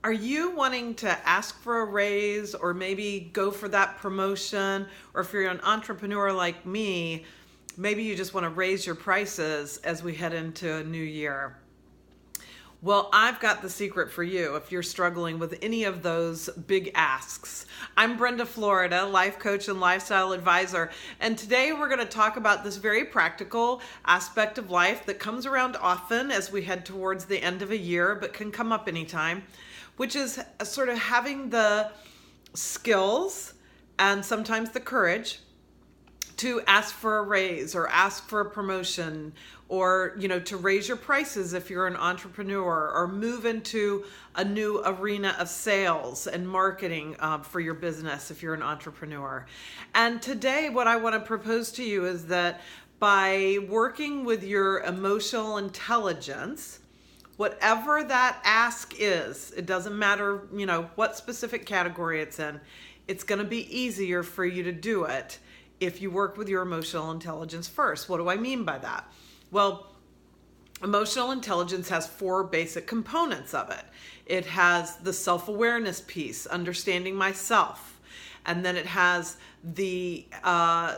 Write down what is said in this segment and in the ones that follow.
Are you wanting to ask for a raise or maybe go for that promotion? Or if you're an entrepreneur like me, maybe you just want to raise your prices as we head into a new year. Well, I've got the secret for you if you're struggling with any of those big asks. I'm Brenda, Florida, life coach and lifestyle advisor, and today we're going to talk about this very practical aspect of life that comes around often as we head towards the end of a year, but can come up anytime, which is sort of having the skills and sometimes the courage to ask for a raise or ask for a promotion, or to raise your prices if you're an entrepreneur, or move into a new arena of sales and marketing for your business if you're an entrepreneur. And today what I want to propose to you is that by working with your emotional intelligence, whatever that ask is, it doesn't matter what specific category it's in, it's going to be easier for you to do it if you work with your emotional intelligence first. What do I mean by that? Well, emotional intelligence has 4 basic components of it. It has the self-awareness piece, understanding myself. And then it has the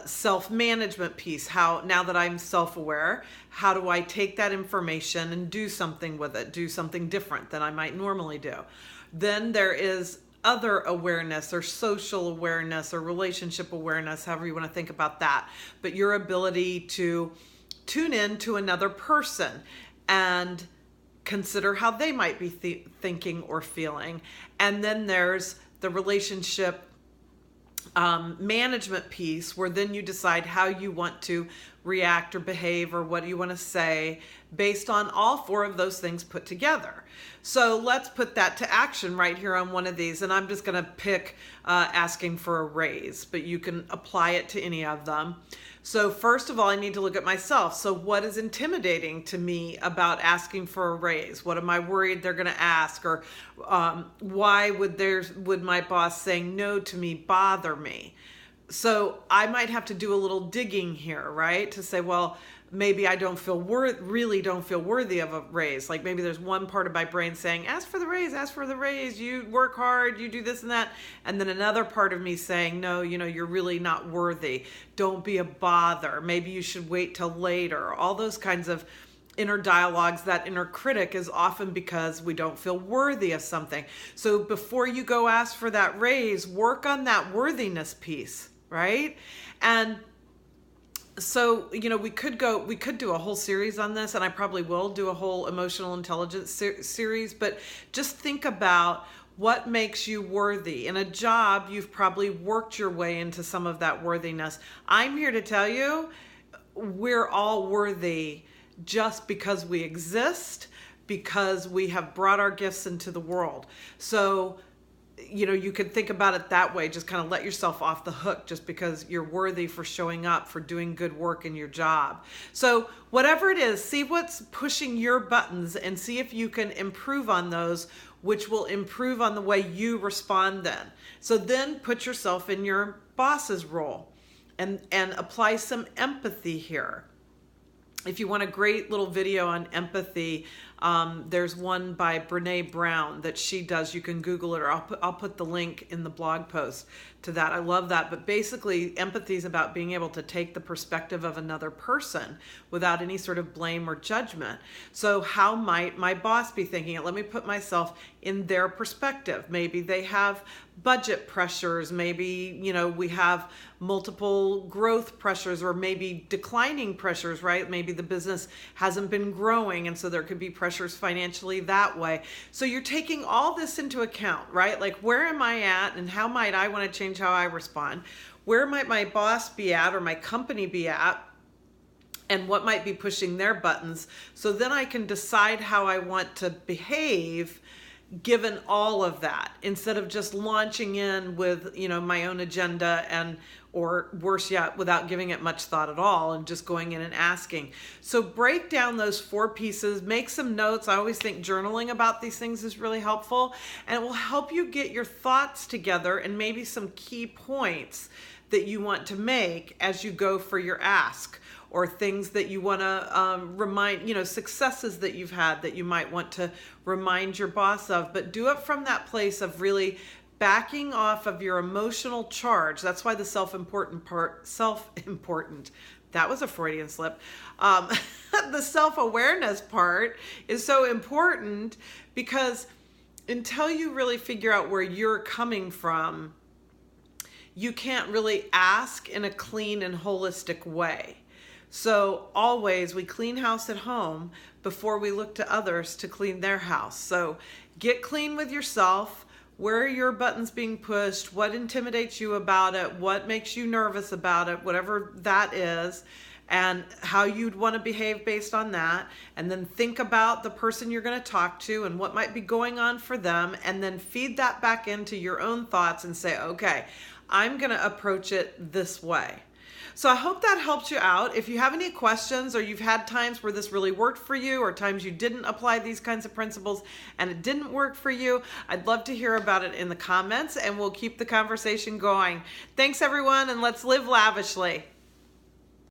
self-management piece. How, now that I'm self-aware, how do I take that information and do something with it, do something different than I might normally do? Then there is other awareness, or social awareness, or relationship awareness, however you want to think about that. But your ability to tune in to another person and consider how they might be thinking or feeling. And then there's the relationship management piece, where then you decide how you want to react or behave, or what you want to say based on all 4 of those things put together. So let's put that to action right here on one of these. And I'm just going to pick asking for a raise, but you can apply it to any of them. So first of all, I need to look at myself. So what is intimidating to me about asking for a raise? What am I worried they're going to ask? Or why would my boss saying no to me bother me? So I might have to do a little digging here, right? To say, well, maybe I really don't feel worthy of a raise. Like maybe there's one part of my brain saying, ask for the raise, you work hard, you do this and that. And then another part of me saying, no, you're really not worthy. Don't be a bother. Maybe you should wait till later. All those kinds of inner dialogues. That inner critic is often because we don't feel worthy of something. So before you go ask for that raise, work on that worthiness piece, right? And so, we could do a whole series on this, and I probably will do a whole emotional intelligence series, but just think about what makes you worthy. In a job, you've probably worked your way into some of that worthiness. I'm here to tell you, we're all worthy just because we exist, because we have brought our gifts into the world. So you could think about it that way. Just kind of let yourself off the hook just because you're worthy for showing up, for doing good work in your job. So whatever it is, see what's pushing your buttons and see if you can improve on those, which will improve on the way you respond then. So then put yourself in your boss's role and apply some empathy here. If you want a great little video on empathy, there's one by Brene Brown that she does. You can Google it, or I'll put the link in the blog post to that. I love that. But basically, empathy is about being able to take the perspective of another person without any sort of blame or judgment. So how might my boss be thinking it? Let me put myself in their perspective. Maybe they have budget pressures. Maybe, we have multiple growth pressures, or maybe declining pressures, right? Maybe the business hasn't been growing, and so there could be pressures financially that way. So you're taking all this into account, right? Like, where am I at, and how might I want to change how I respond? Where might my boss be at, or my company be at? And what might be pushing their buttons? So then I can decide how I want to behave given all of that, instead of just launching in with my own agenda, and or worse yet, without giving it much thought at all and just going in and asking. So break down those 4 pieces, make some notes. I always think journaling about these things is really helpful, and it will help you get your thoughts together and maybe some key points that you want to make as you go for your ask. or things that you want to remind, successes that you've had that you might want to remind your boss of. But do it from that place of really backing off of your emotional charge. That's why the self-important part, that was a Freudian slip. The self-awareness part is so important, because until you really figure out where you're coming from, you can't really ask in a clean and holistic way. So always we clean house at home before we look to others to clean their house. So get clean with yourself. Where are your buttons being pushed? What intimidates you about it? What makes you nervous about it? Whatever that is, and how you'd want to behave based on that. And then think about the person you're going to talk to and what might be going on for them, and then feed that back into your own thoughts and say, okay, I'm going to approach it this way. So I hope that helped you out. If you have any questions, or you've had times where this really worked for you, or times you didn't apply these kinds of principles and it didn't work for you, I'd love to hear about it in the comments, and we'll keep the conversation going. Thanks everyone, and let's live lavishly.